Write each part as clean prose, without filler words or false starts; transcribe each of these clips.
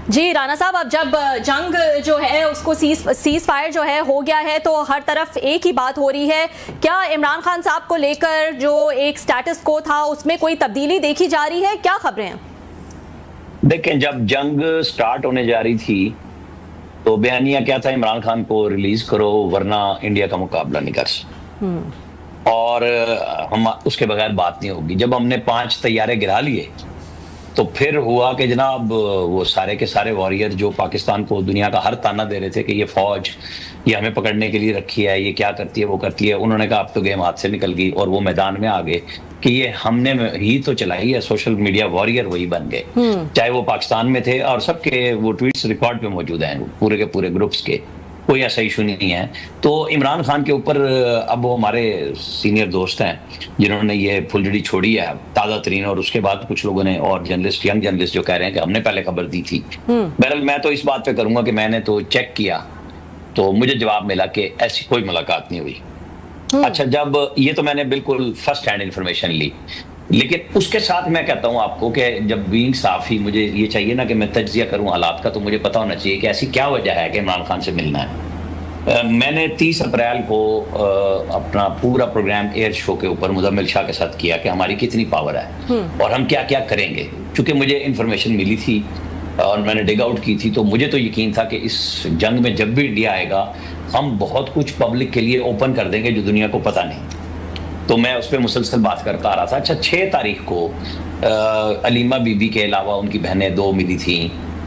जी राना साहब, अब जब जंग जो है उसको सीज फायर जो है हो गया है तो हर तरफ एक ही बात हो रही है। क्या इमरान खान साहब को लेकर जो एक स्टेटस को था उसमें कोई तब्दीली देखी जा रही है? क्या खबरें हैं? देखें, जब जंग स्टार्ट होने जा रही थी तो बयानिया क्या था, इमरान खान को रिलीज करो वरना इंडिया का मुकाबला नहीं कर सकते और हम उसके बगैर बात नहीं होगी। जब हमने 5 तैयारे गिरा लिए तो फिर हुआ कि जनाब वो सारे के सारे वॉरियर जो पाकिस्तान को दुनिया का हर ताना दे रहे थे कि ये फौज ये हमें पकड़ने के लिए रखी है, ये क्या करती है वो करती है, उन्होंने कहा अब तो गेम हाथ से निकल गई और वो मैदान में आ गए कि ये हमने ही तो चलाई है। सोशल मीडिया वॉरियर वही बन गए, चाहे वो पाकिस्तान में थे और सबके वो ट्वीट्स रिकॉर्ड पे मौजूद हैं पूरे के पूरे ग्रुप्स के, कोई ऐसा इशू नहीं है। तो इमरान खान के ऊपर अब वो हमारे सीनियर दोस्त हैं जिन्होंने ये फुलझड़ी छोड़ी है ताज़ा तरीन, और उसके बाद कुछ लोगों ने और जर्नलिस्ट यंग जर्नलिस्ट जो कह रहे हैं कि हमने पहले खबर दी थी। बहरहाल मैं तो इस बात पे करूंगा कि मैंने तो चेक किया तो मुझे जवाब मिला कि ऐसी कोई मुलाकात नहीं हुई। अच्छा, जब ये तो मैंने बिल्कुल फर्स्ट हैंड इंफॉर्मेशन ली, लेकिन उसके साथ मैं कहता हूं आपको कि जब बीइंग साफी मुझे ये चाहिए ना कि मैं तज्जिया करूं हालात का, तो मुझे पता होना चाहिए कि ऐसी क्या वजह है कि इमरान खान से मिलना है। मैंने 30 अप्रैल को अपना पूरा प्रोग्राम एयर शो के ऊपर मुजम्मिल शाह के साथ किया कि हमारी कितनी पावर है और हम क्या क्या करेंगे। चूंकि मुझे इंफॉर्मेशन मिली थी और मैंने डिग आउट की थी तो मुझे तो यकीन था कि इस जंग में जब भी इंडिया आएगा हम बहुत कुछ पब्लिक के लिए ओपन कर देंगे जो दुनिया को पता नहीं। तो मैं उस पर मुसलसल बात करता आ रहा था। अच्छा, 6 तारीख को अलीमा बीबी के अलावा उनकी बहनें 2 मिली थी,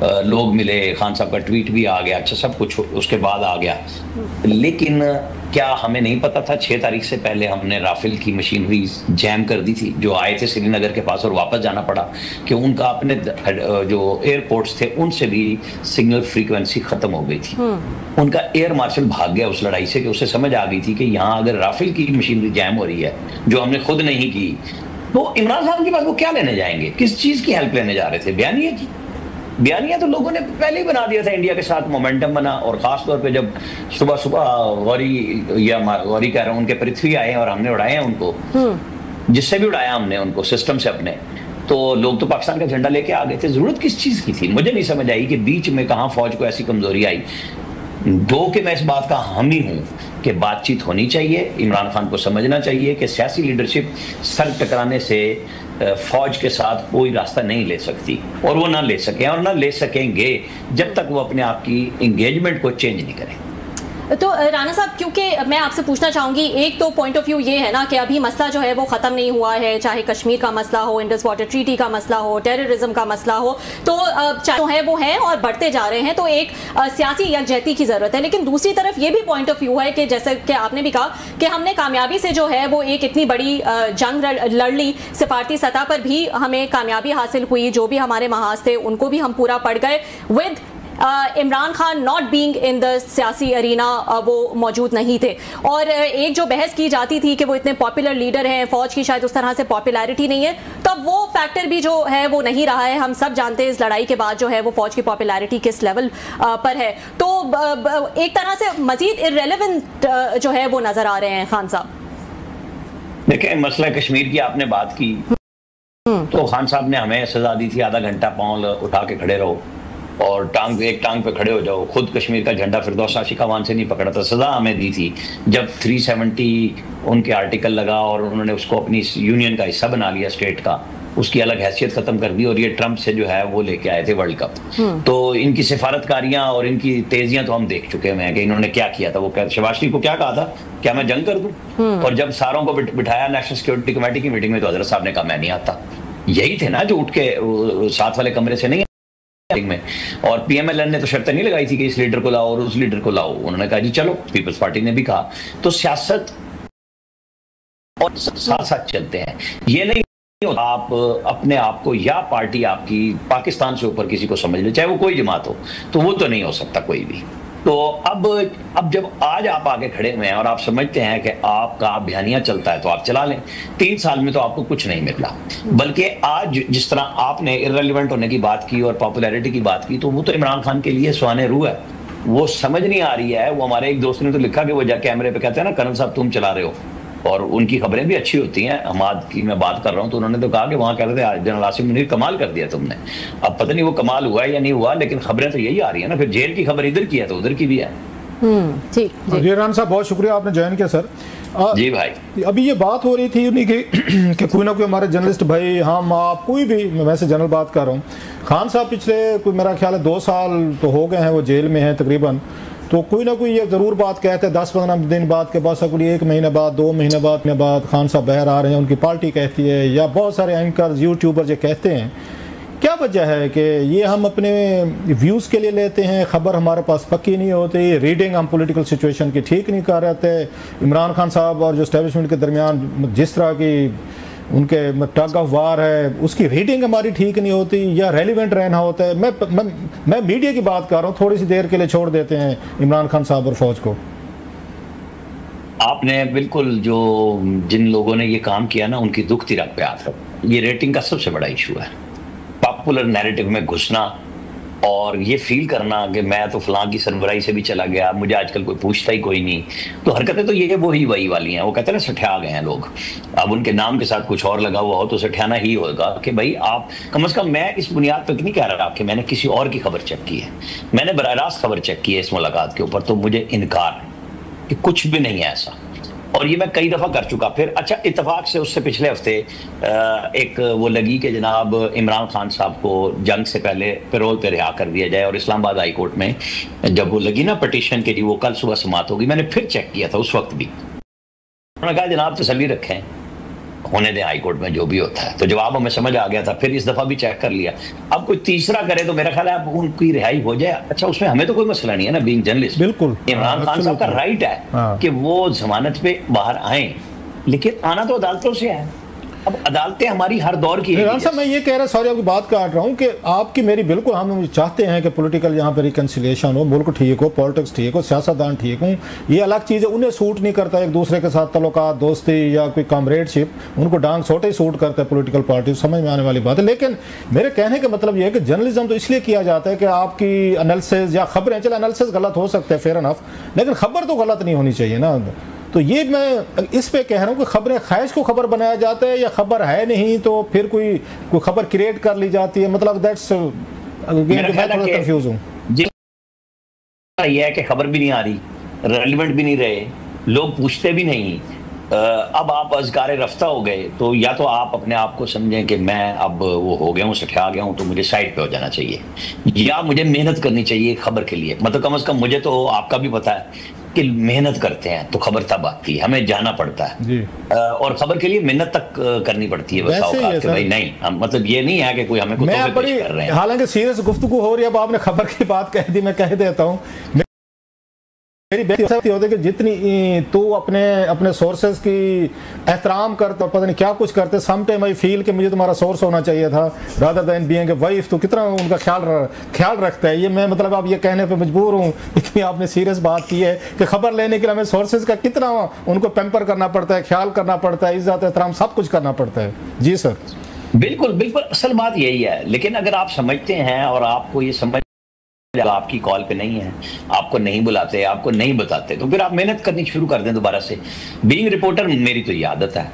लोग मिले, खान साहब का ट्वीट भी आ गया, अच्छा सब कुछ उसके बाद आ गया। लेकिन क्या हमें नहीं पता था 6 तारीख से पहले हमने राफेल की मशीनरी जैम कर दी थी जो आए थे श्रीनगर के पास और वापस जाना पड़ा कि उनका अपने जो एयरपोर्ट्स थे उनसे भी सिग्नल फ्रीक्वेंसी खत्म हो गई थी। उनका एयर मार्शल भाग गया उस लड़ाई से कि उसे समझ आ गई थी कि यहाँ अगर राफेल की मशीनरी जैम हो रही है जो हमने खुद नहीं की तो इमरान खान के पास वो क्या लेने जाएंगे, किस चीज की हेल्प लेने जा रहे थे? बयानिया की। बयानिया तो लोगों ने पहले ही बना दिया था, इंडिया के साथ मोमेंटम बना। और खास तौर पे जब सुबह सुबह गौरी कह रहा हूं उनके पृथ्वी आए हैं और हमने उड़ाए हैं उनको, जिससे भी उड़ाया हमने उनको सिस्टम से अपने, तो लोग तो पाकिस्तान का झंडा लेके आ गए थे। जरूरत किस चीज की थी? मुझे नहीं समझ आई कि बीच में कहां फौज को ऐसी कमजोरी आई। कि मैं इस बात का हामी हूं कि बातचीत होनी चाहिए, इमरान खान को समझना चाहिए कि सियासी लीडरशिप सर टकराने से फौज के साथ कोई रास्ता नहीं ले सकती और वो ना ले सके और ना ले सकेंगे जब तक वो अपने आप की एंगेजमेंट को चेंज नहीं करें। तो राना साहब, क्योंकि मैं आपसे पूछना चाहूंगी, एक तो पॉइंट ऑफ व्यू ये है ना कि अभी मसला जो है वो ख़त्म नहीं हुआ है, चाहे कश्मीर का मसला हो, इंडस वाटर ट्रीटी का मसला हो, टेररिज्म का मसला हो, तो जो है वो है और बढ़ते जा रहे हैं, तो एक सियासी यकजहती की ज़रूरत है। लेकिन दूसरी तरफ ये भी पॉइंट ऑफ व्यू है कि जैसे कि आपने भी कहा कि हमने कामयाबी से जो है वो एक इतनी बड़ी जंग लड़ ली, सिफारती सतह पर भी हमें कामयाबी हासिल हुई, जो भी हमारे महाज थे उनको भी हम पूरा पड़ गए, with Imran Khan not being in the सियासी अरीना, वो मौजूद नहीं थे। और एक जो बहस की जाती थी कि वो इतने पॉपुलर लीडर हैं, फौज की शायद उस तरह से पॉपुलैरिटी नहीं है, तो अब वो फैक्टर भी जो है वो नहीं रहा है। हम सब जानते हैं इस लड़ाई के बाद जो है वो फौज की पॉपुलैरिटी किस लेवल पर है, तो एक तरह से मजीद इररेलेवेंट जो है वो नजर आ रहे हैं खान साहब। देखिए, मसला कश्मीर की आपने बात की तो खान साहब ने हमें सजा दी थी आधा घंटा पाँव उठा के खड़े रहो और एक टांग पे खड़े हो जाओ। खुद कश्मीर का झंडा फिरदौस आशिकावान से नहीं पकड़ा था, सजा हमें दी थी जब 370 उनके आर्टिकल लगा और उन्होंने उसको अपनी यूनियन का हिस्सा बना लिया, स्टेट का, उसकी अलग हैसियत खत्म कर दी और ये ट्रंप से जो है वो लेके आए थे वर्ल्ड कप। तो इनकी सिफारतकारियां और इनकी तेजियां तो हम देख चुके हैं कि इन्होंने क्या किया था। वो शहबाज शरीफ को क्या कहा था, क्या मैं जंग कर दूं? और जब सारों को बिठाया नेशनल सिक्योरिटी कमेटी की मीटिंग में तो हजरत साहब ने कहा मैं नहीं आता। यही थे ना जो उठ के साथ वाले कमरे से नहीं में, और पीएमएलएन ने तो शर्त नहीं लगाई थी कि इस लीडर को लाओ और उस लीडर को लाओ, उन्होंने कहा जी चलो, पीपल्स पार्टी ने भी कहा। तो सियासत और साथ साथ चलते हैं, ये नहीं आप अपने आप को या पार्टी आपकी पाकिस्तान से ऊपर किसी को समझ ले, चाहे वो कोई जमात हो, तो वो तो नहीं हो सकता कोई भी। तो अब जब आज आप आगे खड़े हुए हैं और आप समझते हैं कि आपका बयानिया चलता है तो आप चला लें। 3 साल में तो आपको कुछ नहीं मिला, बल्कि आज जिस तरह आपने इररिलेवेंट होने की बात की और पॉपुलैरिटी की बात की, तो वो तो इमरान खान के लिए सुहाने रूह है। वो समझ नहीं आ रही है। वो हमारे एक दोस्त ने तो लिखा कि वो जाके कैमरे पे कहते हैं ना, कर्नल साहब तुम चला रहे हो, और उनकी खबरें भी अच्छी होती हैं। हमाद की मैं बात कर रहा हूं तो उन्होंने तो कहा कि वहां कह रहे थे जनरल आसिम मुनीर कमाल कर दिया तुमने। अब पता नहीं वो कमाल हुआ है या नहीं हुआ, लेकिन खबरें तो यही आ रही है ना। फिर जेल की खबर इधर की है तो उधर की भी है। ठीक जी राना साहब, बहुत शुक्रिया आपने ज्वाइन किया सर। जी भाई, अभी ये बात हो रही थी उन्हीं की कि कोई ना कोई हमारे जर्नलिस्ट भाई, हम आप कोई भी, मैं वैसे जनरल बात कर रहा हूँ, खान साहब पिछले कोई मेरा ख्याल है 2 साल तो हो गए हैं वो जेल में हैं तकरीबन। तो कोई ना कोई ये ज़रूर बात कहते हैं 10-15 दिन बाद के बस कोई 1 महीने बाद 2 महीने बाद खान साहब बाहर आ रहे हैं, उनकी पार्टी कहती है, या बहुत सारे एंकर्स यूट्यूबर ये कहते हैं। क्या वजह है कि ये हम अपने व्यूज़ के लिए लेते हैं, खबर हमारे पास पक्की नहीं होती, रीडिंग हम पॉलिटिकल सिचुएशन की ठीक नहीं कर रहे थे। इमरान खान साहब और जो एस्टेब्लिशमेंट के दरमियान जिस तरह की उनके टग ऑफ वार है, उसकी रीडिंग हमारी ठीक नहीं होती या रेलिवेंट रहना होता है। मैं मीडिया की बात कर रहा हूँ, थोड़ी सी देर के लिए छोड़ देते हैं इमरान खान साहब और फौज को। आपने बिल्कुल जो जिन लोगों ने ये काम किया ना, उनकी दुख तिरक पे हाथ रखा। ये रेटिंग का सबसे बड़ा इशू है, पॉपुलर नैरेटिव में घुसना और ये फील करना कि मैं तो फलां की सरबराही से भी चला गया, मुझे आजकल कोई पूछता ही कोई नहीं। तो हरकतें तो ये वो ही वही वाली हैं। वो कहते हैं ना सठिया गए हैं लोग। अब उनके नाम के साथ कुछ और लगा हुआ हो तो सठियाना ही होगा कि भाई आप कम से कम, मैं इस बुनियाद पर नहीं कह रहा कि मैंने किसी और की खबर चेक की है, मैंने बराह रास्त खबर चेक की है इस मुलाकात के ऊपर, तो मुझे इनकार है कि कुछ भी नहीं है ऐसा। और ये मैं कई दफा कर चुका। फिर अच्छा, इत्तेफाक से उससे पिछले हफ्ते एक वो लगी कि जनाब इमरान खान साहब को जंग से पहले पैरोल पे रिहा कर दिया जाए, और इस्लामाबाद हाई कोर्ट में जब वो लगी ना पिटीशन के लिए, वो कल सुबह समाप्त होगी। मैंने फिर चेक किया था उस वक्त भी, उन्होंने कहा जनाब तसल्ली रखें, होने दें हाई कोर्ट में जो भी होता है। तो जवाब हमें समझ आ गया था। फिर इस दफा भी चेक कर लिया। अब कोई तीसरा करे तो मेरा ख्याल है अब उनकी रिहाई हो जाए। अच्छा, उसमें हमें तो कोई मसला नहीं है ना, बीइंग जर्नलिस्ट। बिल्कुल, इमरान खान साहब का राइट है कि वो जमानत पे बाहर आए, लेकिन आना तो अदालतों से है। अब अदालतें हमारी हर दौर की है। साहब मैं ये कह रहा, सॉरी आपकी बात काट रहा हूँ, कि आपकी मेरी बिल्कुल, हम चाहते हैं कि पॉलिटिकल यहाँ पे रिकन्सिलिएशन हो, मुल्क ठीक हो, पॉलिटिक्स ठीक हो, सियासतदान ठीक हो। ये अलग चीज़ है, उन्हें सूट नहीं करता एक दूसरे के साथ तल्लुकात, दोस्ती या कोई कॉमरेडशिप, उनको डांग छोटे ही सूट करता है पॉलिटिकल पार्टी, समझ में आने वाली बात है। लेकिन मेरे कहने का मतलब ये है कि जर्नलिज्म तो इसलिए किया जाता है कि आपकी एनालिसिस या खबरें, चलो एनालिसिस गलत हो सकते हैं, फेयर एनफ, लेकिन खबर तो गलत नहीं होनी चाहिए ना। तो ये मैं इस पे कह रहा हूँ कि खबरें ख्वाहिश को खबर बनाया जाता है, या खबर है नहीं तो फिर कोई खबर क्रिएट कर ली जाती है। मतलब दैट्स मैं थोड़ा कंफ्यूज हूँ जी। ये है कि खबर भी नहीं आ रही, रेलिवेंट भी नहीं रहे, लोग पूछते भी नहीं। अब आप अज़कारे रफ्ता हो गए, तो या तो आप अपने आप को समझें कि मैं अब वो हो गया हूँ, सठिया गया हूँ, तो मुझे साइड पे हो जाना चाहिए, या मुझे मेहनत करनी चाहिए खबर के लिए। मतलब कम से कम मुझे तो, आपका भी पता है कि मेहनत करते हैं तो खबर तब आती है, हमें जाना पड़ता है जी। और खबर के लिए मेहनत तक करनी पड़ती है। वैसे भाई नहीं, हम मतलब ये नहीं है कि कोई हमें कुछ कर रहे हैं। हालांकि सीरियस गुफ्तगू हो रही है, अब आपने खबर की बात कह दी, मैं कह देता हूँ, मेरी बेहतर होती है कि जितनी तो अपने सोर्सेज की एहतराम करते, पता नहीं क्या कुछ करते, सम टाइम आई फील कि मुझे तुम्हारा सोर्स होना चाहिए था rather than being a wife. तो कितना उनका ख्याल रखता है ये, मैं मतलब अब ये कहने पे मजबूर हूँ, इतनी आपने सीरियस बात की है कि खबर लेने के लिए हमें सोर्सेज का कितना उनको पैम्पर करना पड़ता है, ख्याल करना पड़ता है, इज्जत एहतराम सब कुछ करना पड़ता है। जी सर, बिल्कुल बिल्कुल, असल बात यही है। लेकिन अगर आप समझते हैं और आपको ये समझ आपकी कॉल पे नहीं है, आपको नहीं बुलाते, आपको नहीं बताते, तो फिर आप मेहनत करनी शुरू कर दें दोबारा से। बीइंग रिपोर्टर मेरी तो ये आदत है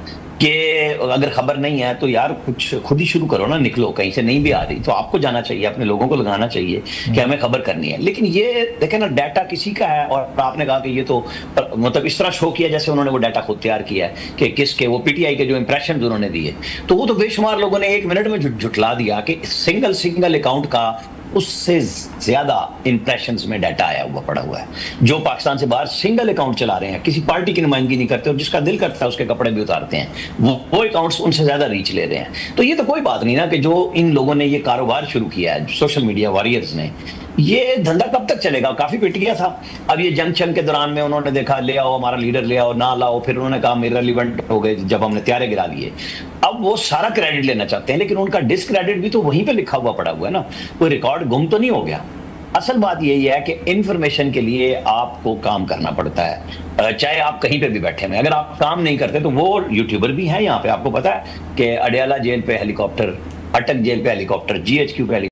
कि अगर खबर नहीं है तो यार कुछ खुद ही शुरू करो ना, निकलो कहीं से, नहीं भी आ रही तो आपको जाना चाहिए, अपने लोगों को लगाना चाहिए कि हमें खबर करनी है। लेकिन ये देखें ना, डाटा किसी का है, और आपने कहा कि ये तो मतलब इस तरह शो किया जैसे उन्होंने वो डाटा खुद तैयार किया है कि किसके, वो पीटीआई के जो इंप्रेशन उन्होंने दिए, तो वो तो बेशुमार लोगों ने 1 मिनट में झुटला दिया कि सिंगल अकाउंट का उससे ज्यादा इंप्रेशंस में डाटा आया हुआ पड़ा हुआ है, जो पाकिस्तान से बाहर सिंगल अकाउंट चला रहे हैं, किसी पार्टी की नुमाइंदगी नहीं करते, और जिसका दिल करता है उसके कपड़े भी उतारते हैं, वो अकाउंट्स उनसे ज्यादा रीच ले रहे हैं। तो ये तो कोई बात नहीं ना कि जो इन लोगों ने ये कारोबार शुरू किया है, सोशल मीडिया वॉरियर्स ने, ये धंधा कब तक चलेगा? काफी पिट गया था। अब ये जंक्शन के दौरान में उन्होंने देखा, ले आओ हमारा लीडर, ले आओ, ना लाओ, फिर उन्होंने कहा मेरे रिलेवेंट हो गए जब हमने त्यारे गिरा लिए। अब वो सारा क्रेडिट लेना चाहते हैं, लेकिन उनका डिस्क्रेडिट भी तो वहीं पे लिखा हुआ पड़ा हुआ है ना, कोई रिकॉर्ड गुम तो नहीं हो गया। असल बात यही है कि इंफॉर्मेशन के लिए आपको काम करना पड़ता है, चाहे आप कहीं पे भी बैठे हैं। अगर आप काम नहीं करते तो वो यूट्यूबर भी हैं यहाँ पे, आपको पता है कि अडयाला जेल पे हेलीकॉप्टर, अटक जेल पे हेलीकॉप्टर, GHQ पे